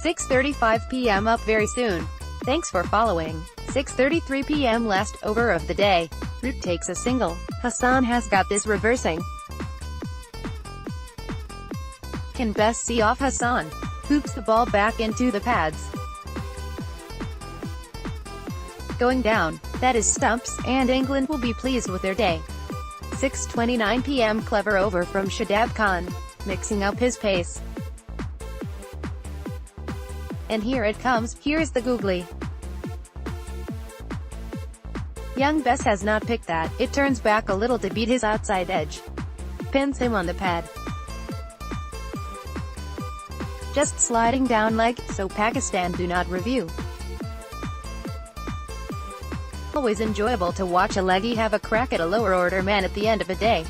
6:35 p.m. up very soon. Thanks for following. 6:33 p.m. last over of the day. Root takes a single. Hasan has got this reversing. Can Bess see off Hasan? Hoops the ball back into the pads. Going down. That is stumps, and England will be pleased with their day. 6:29 p.m. clever over from Shadab Khan, mixing up his pace. And here it comes, here's the googly. Young Bess has not picked that, it turns back a little to beat his outside edge. Pins him on the pad. Just sliding down leg, so Pakistan do not review. Always enjoyable to watch a leggy have a crack at a lower order man at the end of a day.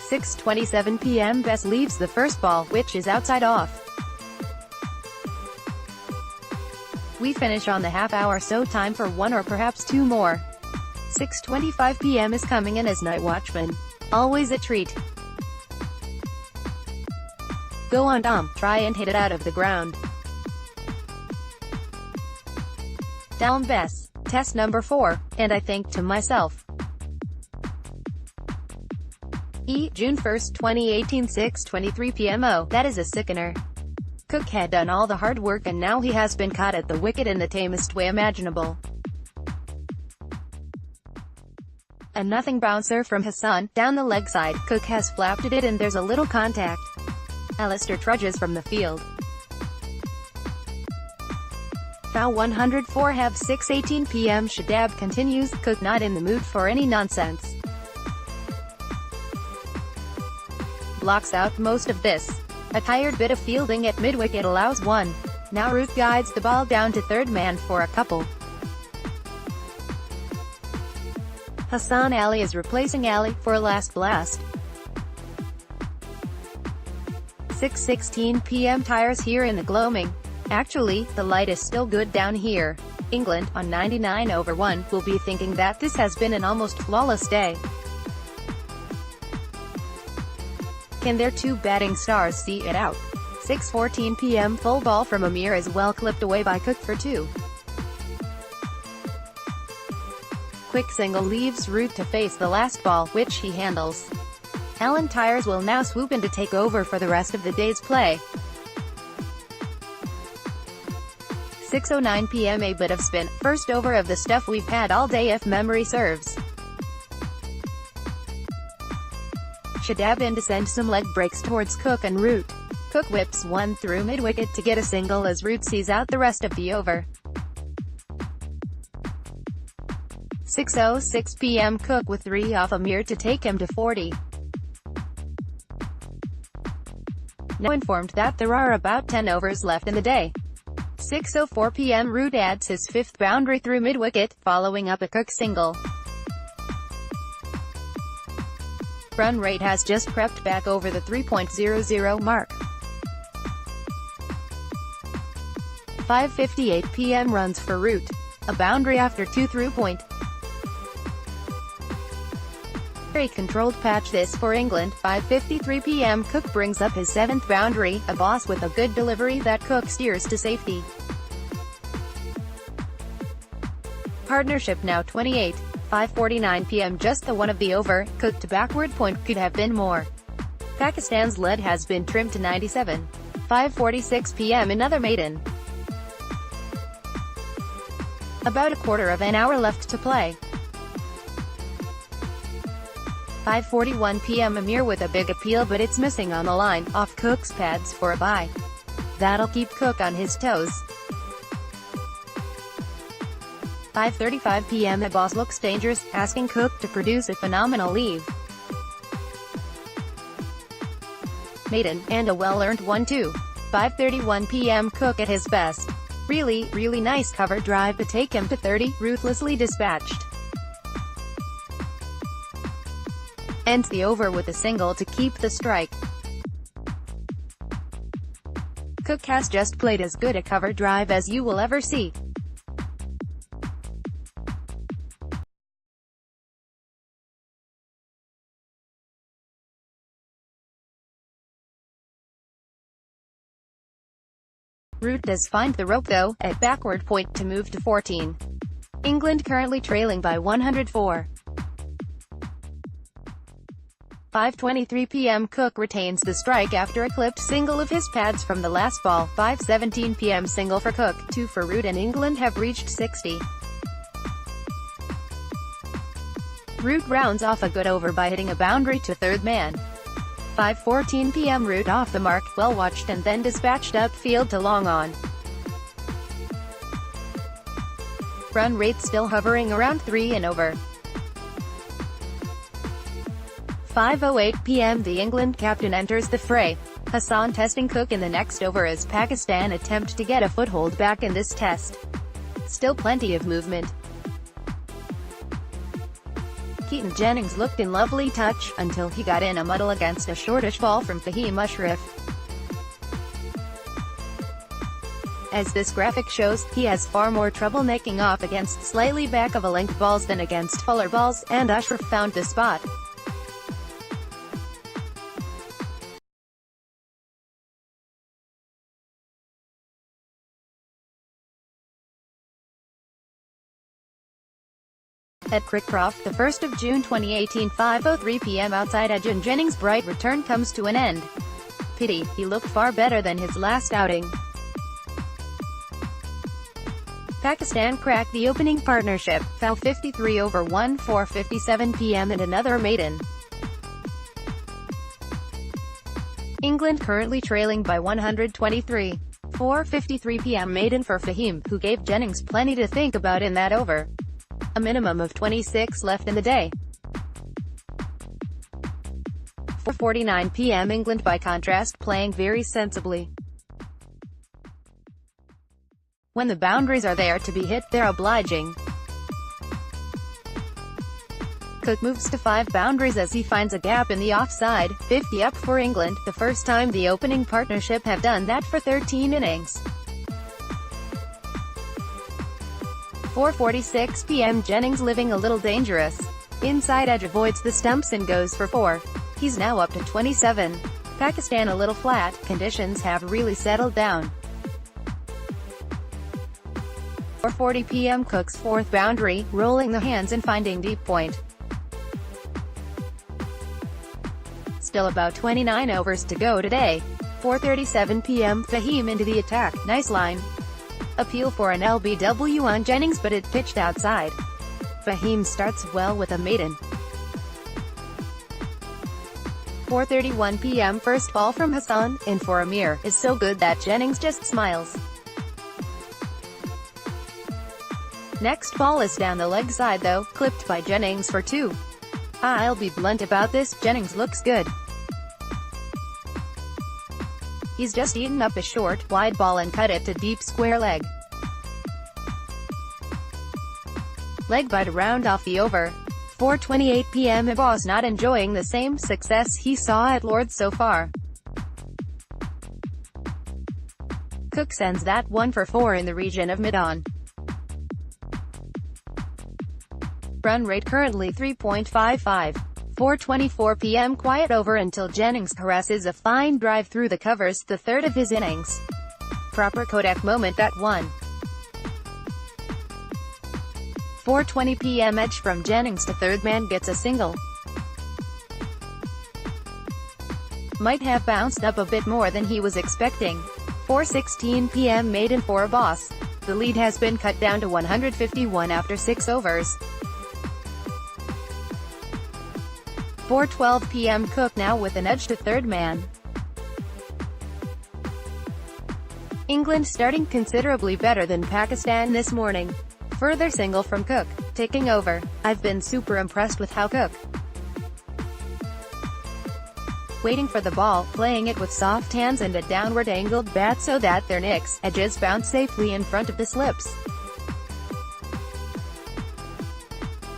6:27 p.m. Bess leaves the first ball, which is outside off. We finish on the half hour, so time for one or perhaps two more. 6:25 p.m. is coming in as night watchman. Always a treat. Go on Dom, try and hit it out of the ground. Down Bess. Test number 4, and I think to myself. June 1st, 2018, 6:23 p.m. Oh, that is a sickener. Cook had done all the hard work and now he has been caught at the wicket in the tamest way imaginable. A nothing bouncer from Hasan, down the leg side. Cook has flapped it and there's a little contact. Alistair trudges from the field. Foul 104 have 6:18 p.m. Shadab continues, Cook not in the mood for any nonsense. Blocks out most of this. A tired bit of fielding at mid-wicket allows one. Now Ruth guides the ball down to third man for a couple. Hasan Ali is replacing Ali for a last blast. 6:16 p.m. tires here in the gloaming. Actually, the light is still good down here. England, on 99 over 1, will be thinking that this has been an almost flawless day. Can their two batting stars see it out? 6:14 p.m. full ball from Amir is well clipped away by Cook for 2. Quick single leaves Root to face the last ball, which he handles. Allen Tyres will now swoop in to take over for the rest of the day's play. 6:09 p.m. a bit of spin, first over of the stuff we've had all day if memory serves. Shadab in to send some leg breaks towards Cook and Root. Cook whips one through mid-wicket to get a single as Root sees out the rest of the over. 6:06 p.m. Cook with 3 off Amir to take him to 40. Now informed that there are about 10 overs left in the day. 6:04 p.m. Root adds his 5th boundary through mid-wicket, following up a Cook single. Run rate has just crept back over the 3.00 mark. 5:58 p.m. runs for Root. A boundary after 2 through point. Very controlled patch this for England. 5:53 p.m. Cook brings up his 7th boundary, a boss with a good delivery that Cook steers to safety. Partnership now 28. 5:49 p.m. just the one of the over. Cook to backward point could have been more. Pakistan's lead has been trimmed to 97. 5:46 p.m. another maiden. About a quarter of an hour left to play. 5:41 p.m. Amir with a big appeal, but it's missing on the line, off Cook's pads for a bye. That'll keep Cook on his toes. 5:35 p.m. the boss looks dangerous, asking Cook to produce a phenomenal leave. Maiden, and a well-earned one too. 5:31 p.m. Cook at his best. Really nice cover drive to take him to 30, ruthlessly dispatched. Ends the over with a single to keep the strike. Cook has just played as good a cover drive as you will ever see. Root does find the rope though, at backward point to move to 14. England currently trailing by 104. 5:23 p.m. Cook retains the strike after a clipped single of his pads from the last ball. 5:17 p.m. single for Cook, 2 for Root, and England have reached 60. Root rounds off a good over by hitting a boundary to third man. 5:14 p.m. Root off the mark, well watched and then dispatched upfield to long on. Run rate still hovering around 3 and over. 5:08 p.m. The England captain enters the fray. Hasan testing Cook in the next over as Pakistan attempt to get a foothold back in this test. Still plenty of movement. Keaton Jennings looked in lovely touch, until he got in a muddle against a shortish ball from Fahim Ashraf. As this graphic shows, he has far more trouble making off against slightly back of a length balls than against fuller balls, and Ashraf found the spot. At Crickcroft, the 1st of June 2018, 5:03 p.m. outside Edge, Jennings' bright return comes to an end. Pity, he looked far better than his last outing. Pakistan cracked the opening partnership, fell 53 over 1, 4:57 p.m. and another maiden. England currently trailing by 123. 4:53 p.m. maiden for Fahim, who gave Jennings plenty to think about in that over. A minimum of 26 left in the day. 4:49 p.m. England by contrast playing very sensibly. When the boundaries are there to be hit, they're obliging. Cook moves to 5 boundaries as he finds a gap in the offside. 50 up for England, the first time the opening partnership have done that for 13 innings. 4:46 p.m. Jennings living a little dangerous. Inside Edge avoids the stumps and goes for 4. He's now up to 27. Pakistan a little flat, conditions have really settled down. 4:40 p.m. Cook's 4th boundary, rolling the hands and finding deep point. Still about 29 overs to go today. 4:37 p.m. Fahim into the attack, nice line. Appeal for an LBW on Jennings but it pitched outside. Fahim starts well with a maiden. 4:31 p.m. First ball from Hasan, in for Amir, is so good that Jennings just smiles. Next ball is down the leg side though, clipped by Jennings for 2. I'll be blunt about this, Jennings looks good. He's just eaten up a short, wide ball and cut it to deep square leg. Leg by to round off the over. 4:28 p.m. Abbas not enjoying the same success he saw at Lord's so far. Cook sends that one for 4 in the region of mid-on. Run rate currently 3.55. 4:24 p.m. quiet over until Jennings harasses a fine drive through the covers, the third of his innings. Proper Kodak moment at 1. 4:20 p.m. Edge from Jennings to third man gets a single. Might have bounced up a bit more than he was expecting. 4:16 p.m. maiden for Abbas. The lead has been cut down to 151 after 6 overs. 4:12 p.m. Cook now with an edge to third man. England starting considerably better than Pakistan this morning. Further single from Cook, taking over. I've been super impressed with how Cook waiting for the ball, playing it with soft hands and a downward angled bat so that their nicks, edges bounce safely in front of the slips.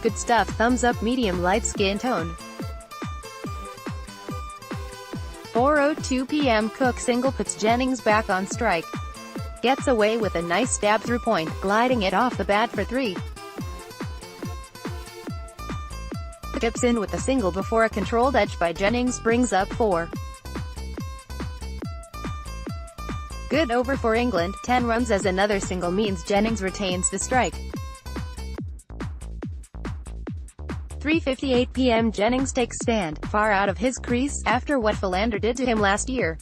Good stuff, thumbs up, medium light skin tone. 4:02 p.m. Cook single puts Jennings back on strike. Gets away with a nice stab through point, gliding it off the bat for 3. Tips in with a single before a controlled edge by Jennings brings up 4. Good over for England, 10 runs as another single means Jennings retains the strike. 3:58 p.m. Jennings takes stand, far out of his crease, after what Philander did to him last year.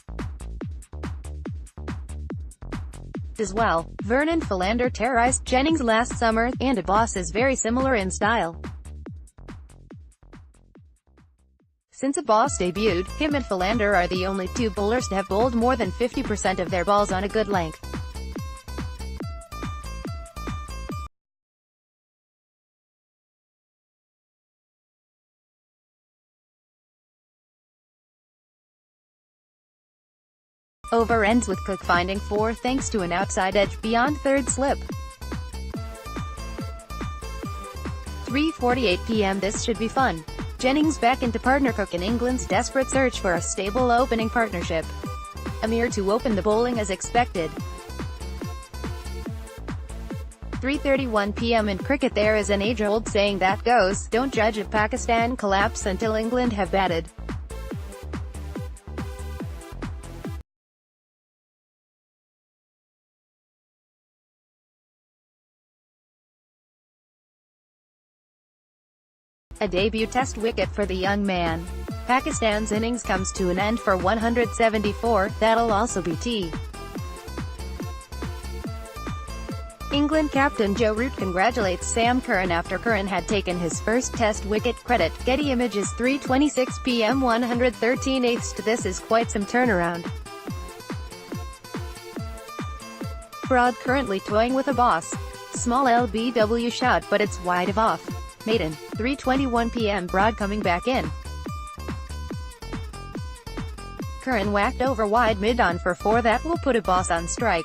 As well, Vernon Philander terrorized Jennings last summer, and a boss is very similar in style. Since a boss debuted, him and Philander are the only two bowlers to have bowled more than 50% of their balls on a good length. Over ends with Cook finding 4 thanks to an outside edge beyond third slip. 3:48 p.m. This should be fun. Jennings back into partner Cook in England's desperate search for a stable opening partnership. Amir to open the bowling as expected. 3:31 p.m. in cricket. There is an age-old saying that goes, don't judge a Pakistan collapse until England have batted. A debut test wicket for the young man. Pakistan's innings comes to an end for 174, that'll also be tea. England captain Joe Root congratulates Sam Curran after Curran had taken his first test wicket. Credit, Getty Images. 3:26 p.m. 113/8. This is quite some turnaround. Broad currently toying with a boss. Small LBW shot, but it's wide of off. Maiden, 3:21 p.m. Broad coming back in. Curran whacked over wide mid-on for 4. That will put a boss on strike.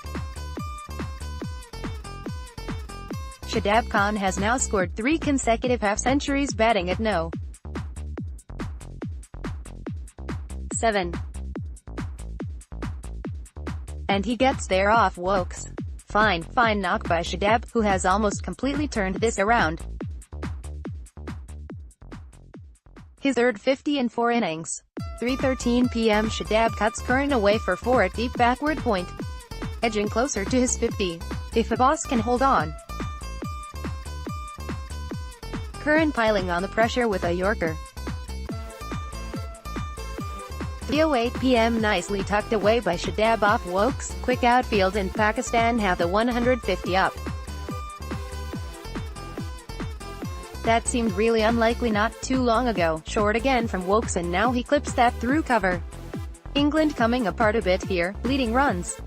Shadab Khan has now scored 3 consecutive half-centuries batting at no. 7. And he gets there off Wokes. Fine knock by Shadab, who has almost completely turned this around. His third 50 in 4 innings. 3:13 p.m. Shadab cuts Curran away for 4 at deep backward point, edging closer to his 50. If a boss can hold on. Curran piling on the pressure with a Yorker. 3:08 p.m. Nicely tucked away by Shadab off Wokes. Quick outfield and Pakistan have the 150 up. That seemed really unlikely not too long ago. Short again from Wokes and now he clips that through cover. England coming apart a bit here, leading runs.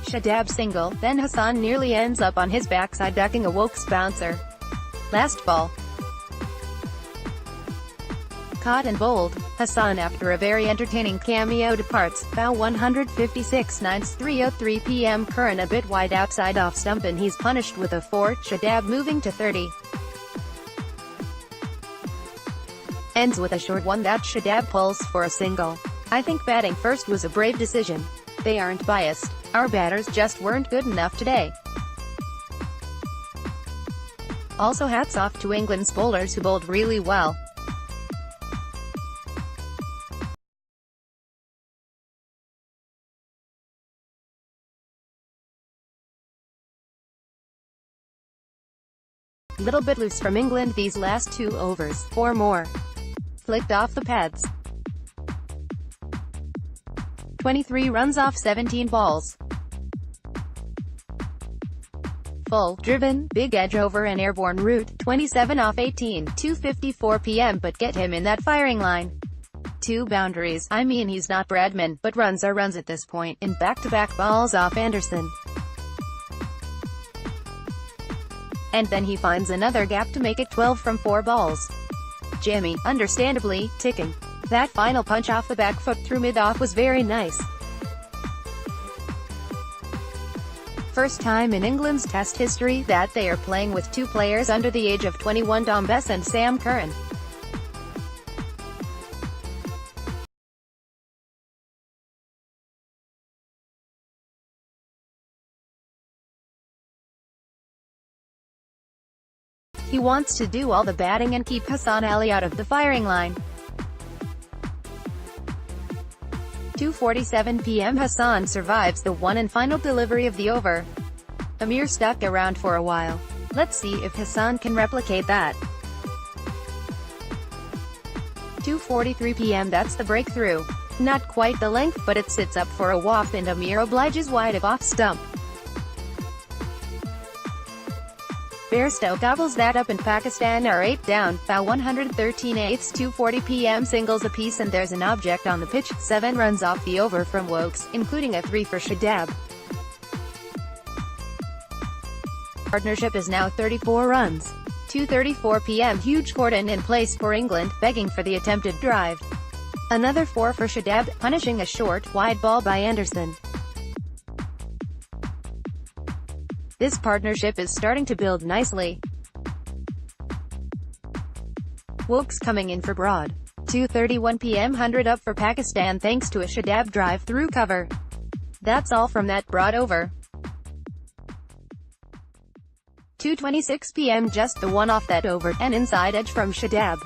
Shadab single, then Hasan nearly ends up on his backside ducking a Wokes bouncer. Last ball. Caught and bowled. Hasan after a very entertaining cameo departs. Bow 156 9s. 3:03 p.m. Curran a bit wide outside off stump and he's punished with a 4. Shadab moving to 30. Ends with a short one that Shadab pulls for a single. I think batting first was a brave decision. They aren't biased. Our batters just weren't good enough today. Also hats off to England's bowlers who bowled really well. Little bit loose from England these last 2 overs. 4 more. Flicked off the pads. 23 runs off 17 balls. Full, driven, big edge over an airborne route. 27 off 18. 2:54 p.m. But get him in that firing line. 2 boundaries. I mean he's not Bradman, but runs are runs at this point. In back-to-back balls off Anderson. And then he finds another gap to make it 12 from 4 balls. Jimmy, understandably, ticking. That final punch off the back foot through mid-off was very nice. First time in England's test history that they are playing with 2 players under the age of 21. Bess and Sam Curran. He wants to do all the batting and keep Hasan Ali out of the firing line. 2:47 p.m. Hasan survives the one and final delivery of the over. Amir stuck around for a while. Let's see if Hasan can replicate that. 2:43 p.m. That's the breakthrough. Not quite the length, but it sits up for a waft and Amir obliges wide of off stump. Bairstow gobbles that up and Pakistan are 8 down, foul 113/8. 2:40 p.m. singles apiece and there's an object on the pitch. 7 runs off the over from Wokes, including a 3 for Shadab. Partnership is now 34 runs. 2:34 p.m. huge cordon in place for England, begging for the attempted drive. Another 4 for Shadab, punishing a short, wide ball by Anderson. This partnership is starting to build nicely. Wokes coming in for Broad. 2:31 p.m. 100 up for Pakistan thanks to a Shadab drive through cover. That's all from that Broad over. 2:26 p.m. just the one off that over, an inside edge from Shadab.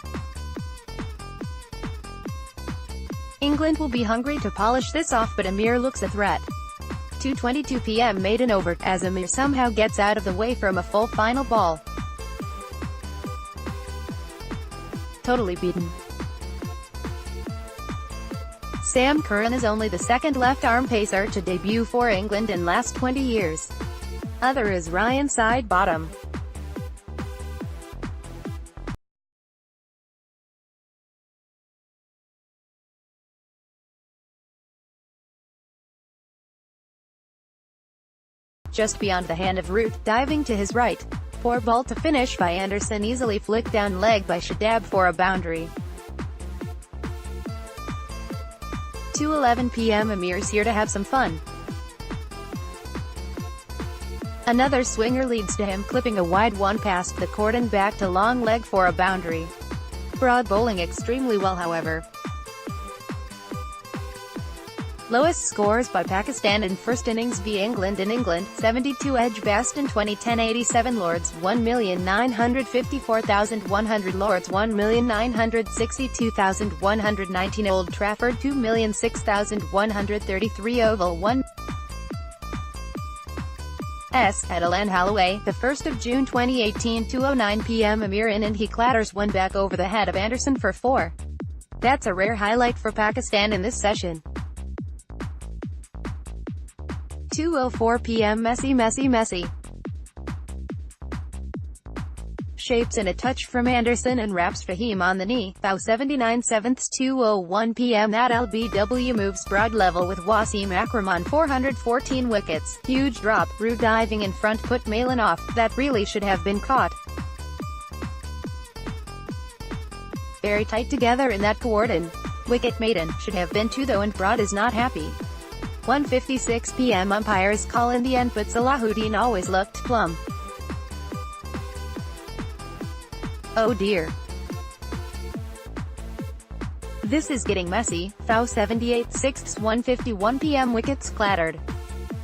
England will be hungry to polish this off, but Amir looks a threat. 2:22 p.m. maiden over, as Amir somehow gets out of the way from a full final ball. Totally beaten. Sam Curran is only the second left-arm pacer to debut for England in last 20 years. Other is Ryan Sidebottom. Just beyond the hand of Root, diving to his right. Poor ball to finish by Anderson, easily flicked down leg by Shadab for a boundary. 2:11 p.m. Amir's here to have some fun. Another swinger leads to him, clipping a wide one past the cordon back to long leg for a boundary. Broad bowling extremely well, however. Lowest scores by Pakistan in first innings v England in England, 72 Edgbaston 2010, 87 Lords, 1,954,100 Lords, 1,962,119 Old Trafford, 2,006,133 Oval, 1 S. Edelan Holloway, the 1st of June 2018, 2:09 p.m. Amir in and he clatters one back over the head of Anderson for 4. That's a rare highlight for Pakistan in this session. 2:04 p.m. Messi. Shapes in a touch from Anderson and wraps Fahim on the knee. Foul 79/7. 2:01 p.m. That LBW moves Broad level with Wasim Akram on 414 wickets. Huge drop. Root diving in front put Malin off. That really should have been caught. Very tight together in that cordon. Wicket maiden. Should have been 2 though, and Broad is not happy. 1:56 p.m. umpires call in the end, but Salahuddin always looked plumb. Oh dear. This is getting messy. Foul 78/6. 1:51 p.m. wickets clattered.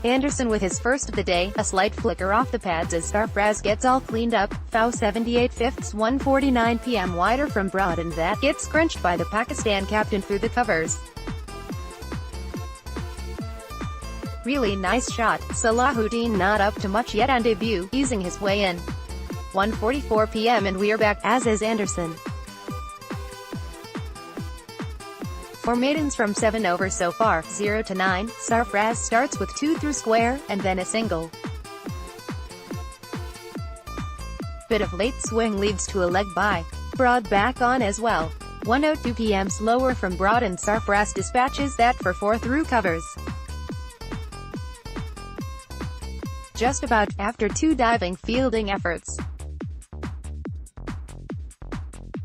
Anderson with his first of the day, a slight flicker off the pads as Sarfraz gets all cleaned up. Foul 78/5. 1:49 p.m. wider from Broad, and that gets scrunched by the Pakistan captain through the covers. Really nice shot. Salahuddin not up to much yet on debut, easing his way in. 1:44 p.m. and we are back, as is Anderson. 4 maidens from 7 overs so far, 0 to 9. Sarfraz starts with 2 through square, and then a single. Bit of late swing leads to a leg by. Broad back on as well. 1:02 p.m. slower from Broad and Sarfraz dispatches that for 4 through covers. Just about, after 2 diving fielding efforts.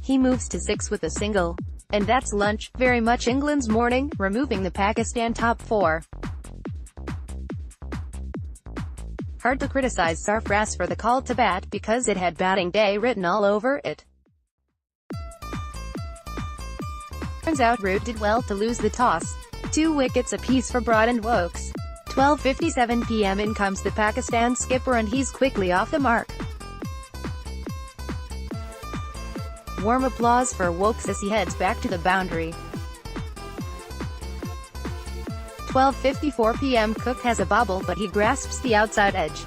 He moves to 6 with a single. And that's lunch, very much England's morning, removing the Pakistan top 4. Hard to criticize Sarfraz for the call to bat, because it had batting day written all over it. Turns out Root did well to lose the toss. 2 wickets apiece for Broad and Wokes. 12:57 p.m. in comes the Pakistan skipper and he's quickly off the mark. Warm applause for Wokes as he heads back to the boundary. 12:54 p.m. Cook has a bobble but he grasps the outside edge.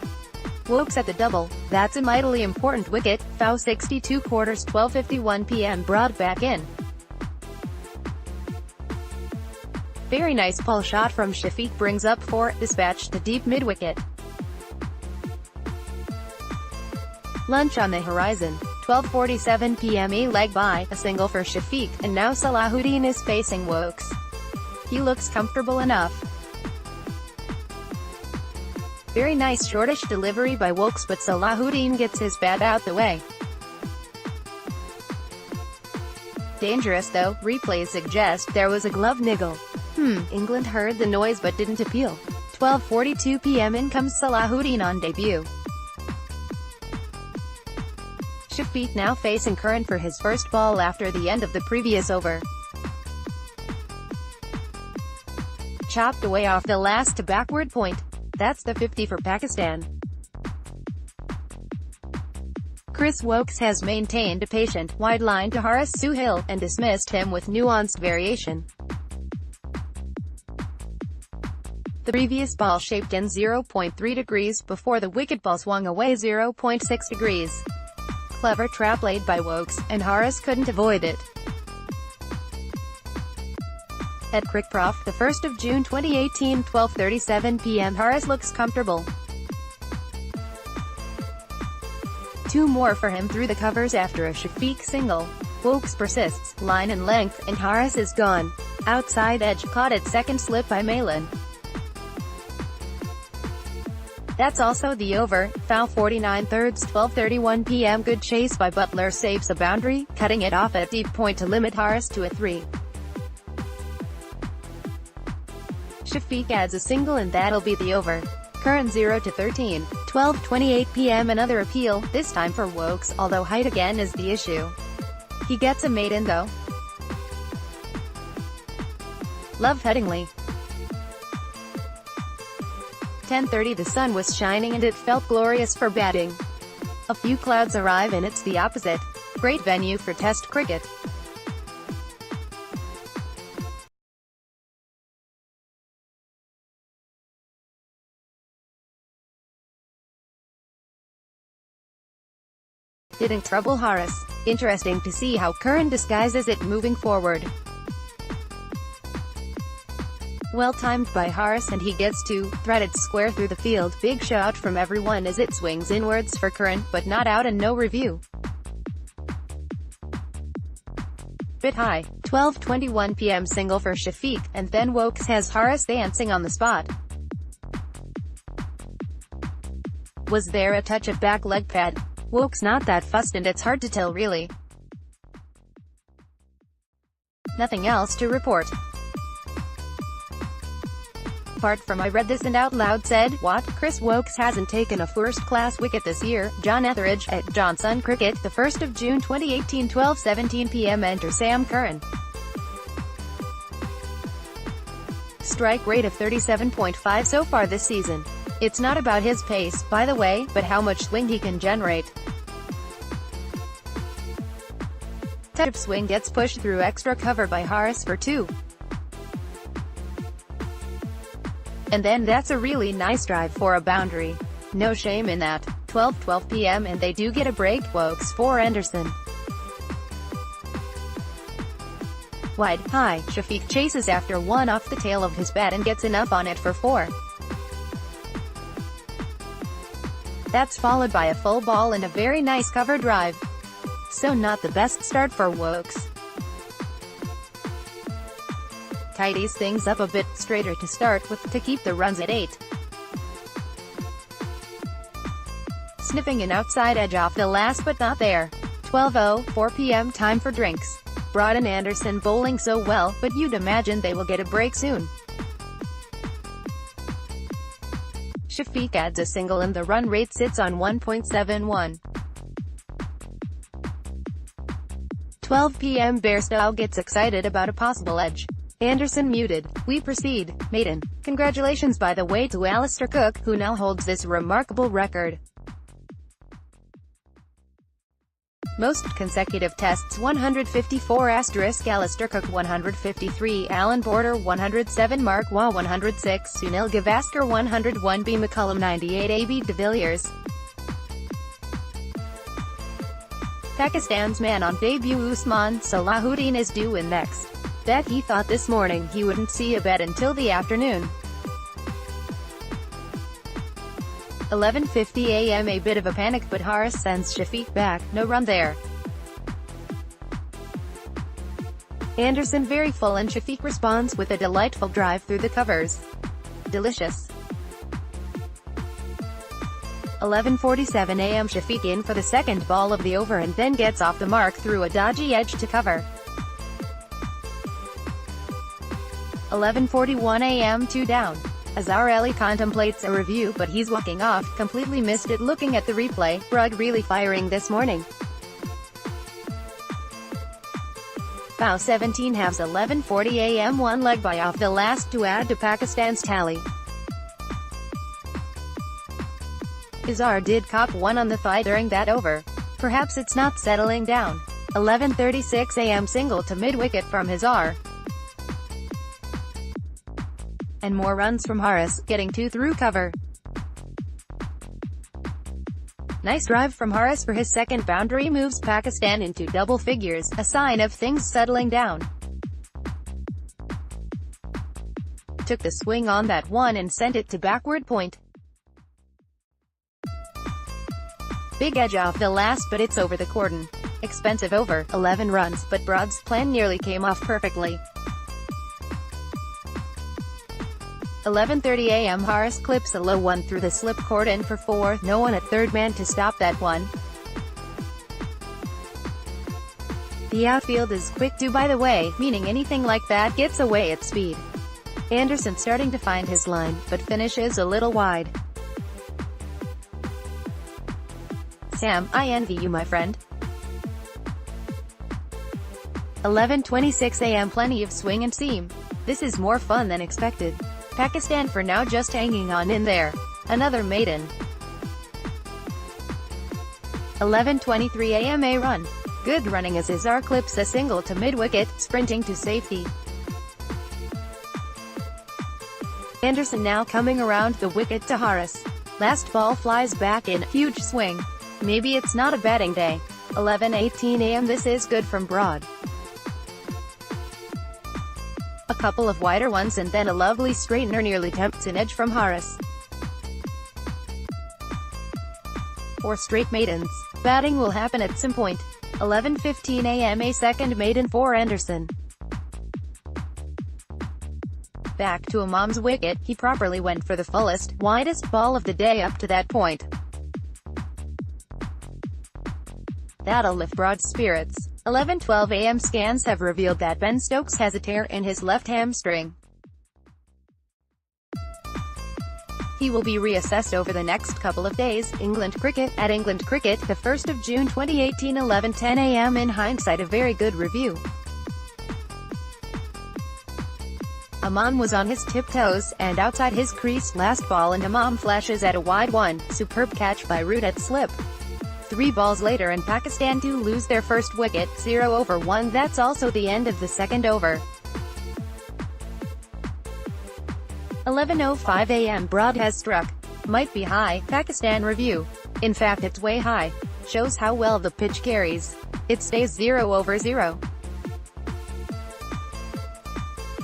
Wokes at the double. That's a mightily important wicket. Foul 62 quarters. 12:51 p.m. brought back in. Very nice pull shot from Shafiq brings up 4, dispatched to deep mid-wicket. Lunch on the horizon. 12:47 p.m. a leg by, a single for Shafiq, and now Salahuddin is facing Wokes. He looks comfortable enough. Very nice shortish delivery by Wokes but Salahuddin gets his bat out the way. Dangerous though, replays suggest there was a glove niggle. England heard the noise but didn't appeal. 12:42 p.m. in comes Salahuddin on debut. Shafiq now facing Curran for his first ball after the end of the previous over. Chopped away off the last to backward point. That's the 50 for Pakistan. Chris Wokes has maintained a patient, wide line to Haris Suhail, and dismissed him with nuanced variation. The previous ball shaped in 0.3 degrees before the wicket ball swung away 0.6 degrees. Clever trap laid by Wokes, and Haris couldn't avoid it. At Crickprof, the 1st of June 2018, 12:37 p.m. Haris looks comfortable. 2 more for him through the covers after a Shafiq single. Wokes persists, line and length, and Haris is gone. Outside edge, caught at second slip by Malin. That's also the over. Foul 49 thirds. 12:31 p.m. Good chase by Butler saves a boundary, cutting it off at deep point to limit Haris to a 3. Shafiq adds a single and that'll be the over. Current 0-13. 12:28 p.m. Another appeal, this time for Wokes, although height again is the issue. He gets a maiden though. Love Headingley. 10:30 The sun was shining and it felt glorious for batting. A few clouds arrive and it's the opposite. Great venue for Test cricket. Didn't trouble Haris. Interesting to see how Curran disguises it moving forward. Well timed by Haris and he gets to, threaded square through the field. Big shout from everyone as it swings inwards for Curran, but not out and no review. Bit high. 12:21 p.m. single for Shafiq, and then Wokes has Haris dancing on the spot. Was there a touch of back leg pad? Wokes not that fussed and it's hard to tell really. Nothing else to report. Apart from I read this and out loud said, what? Chris Wokes hasn't taken a first-class wicket this year. John Etheridge, at Johnson Cricket, the 1st of June 2018 12:17 p.m. Enter Sam Curran. Strike rate of 37.5 so far this season. It's not about his pace, by the way, but how much swing he can generate. Tip swing gets pushed through extra cover by Haris for 2. And then that's a really nice drive for a boundary. No shame in that. 12:12 p.m. and they do get a break. Wokes for Anderson. Wide, high, Shafiq chases after one off the tail of his bat and gets enough on it for 4. That's followed by a full ball and a very nice cover drive. So not the best start for Wokes. Tidies things up a bit, straighter to start with, to keep the runs at 8. Sniffing an outside edge off the last but not there. 12:04 p.m. time for drinks. Broad and Anderson bowling so well, but you'd imagine they will get a break soon. Shafiq adds a single and the run rate sits on 1.71. 12 p.m. Bairstow gets excited about a possible edge. Anderson muted. We proceed. Maiden. Congratulations by the way to Alistair Cook, who now holds this remarkable record. Most consecutive tests 154 Alistair Cook 153 Alan Border 107 Mark Waugh 106 Sunil Gavaskar 101 B McCullum 98 AB de Villiers. Pakistan's man on debut Usman Salahuddin is due in next. Bet he thought this morning he wouldn't see a bet until the afternoon. 11:50 a.m. A bit of a panic but Haris sends Shafiq back, no run there. Anderson very full and Shafiq responds with a delightful drive through the covers. Delicious. 11:47 a.m. Shafiq in for the second ball of the over and then gets off the mark through a dodgy edge to cover. 11:41 a.m. 2 down. Azhar Ali contemplates a review but he's walking off, completely missed it looking at the replay. Brud really firing this morning. Bow 17 halves 11:40 a.m. one leg by off the last to add to Pakistan's tally. Azhar did cop one on the thigh during that over. Perhaps it's not settling down. 11:36 a.m. single to mid-wicket from Azhar. And more runs from Haris, getting 2 through cover. Nice drive from Haris for his second boundary moves Pakistan into double figures, a sign of things settling down. Took the swing on that one and sent it to backward point. Big edge off the last but it's over the cordon. Expensive over, 11 runs, but Brod's plan nearly came off perfectly. 11:30 a.m. Haris clips a low one through the slip cordon for 4, no one at third man to stop that one. The outfield is quick too by the way, meaning anything like that gets away at speed. Anderson starting to find his line, but finishes a little wide. Sam, I envy you my friend. 11:26 a.m. Plenty of swing and seam. This is more fun than expected. Pakistan for now just hanging on in there. Another maiden. 11:23 a.m. a run. Good running as Azhar clips a single to mid-wicket, sprinting to safety. Anderson now coming around the wicket to Haris. Last ball flies back in, huge swing. Maybe it's not a batting day. 11:18 a.m. This is good from Brod. A couple of wider ones and then a lovely straightener nearly tempts an edge from Haris. 4 straight maidens. Batting will happen at some point. 11:15 a.m. A second maiden for Anderson. Back to Imam's wicket, he properly went for the fullest, widest ball of the day up to that point. That'll lift Brod's spirits. 11:12 a.m. Scans have revealed that Ben Stokes has a tear in his left hamstring. He will be reassessed over the next couple of days. England Cricket. At England Cricket, the 1st of June 2018 11:10 a.m. In hindsight a very good review. Imam was on his tiptoes, and outside his crease, last ball and Imam flashes at a wide one. Superb catch by Root at slip. 3 balls later and Pakistan do lose their first wicket, 0 over 1. That's also the end of the second over. 11:05 a.m. Brod has struck. Might be high, Pakistan review. In fact it's way high. Shows how well the pitch carries. It stays 0 over 0.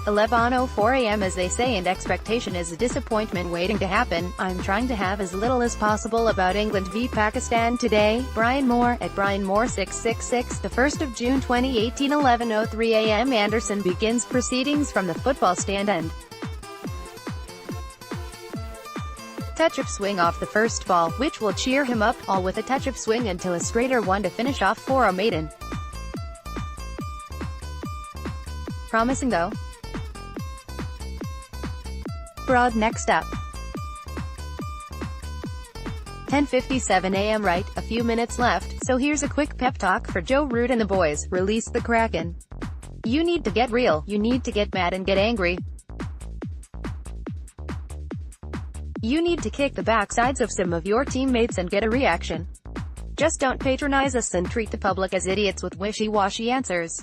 11:04 a.m. As they say, and expectation is a disappointment waiting to happen. I'm trying to have as little as possible about England v Pakistan today. Brian Moore, at Brian Moore 666, the 1st of June 2018 11:03 a.m. Anderson begins proceedings from the football stand end. Touch of swing off the first ball, which will cheer him up, all with a touch of swing until a straighter one to finish off for a maiden. Promising though. Brod next up. 10:57 a.m. Right, a few minutes left, so here's a quick pep talk for Joe Root and the boys. Release the Kraken. You need to get real, you need to get mad and get angry. You need to kick the backsides of some of your teammates and get a reaction. Just don't patronize us and treat the public as idiots with wishy-washy answers.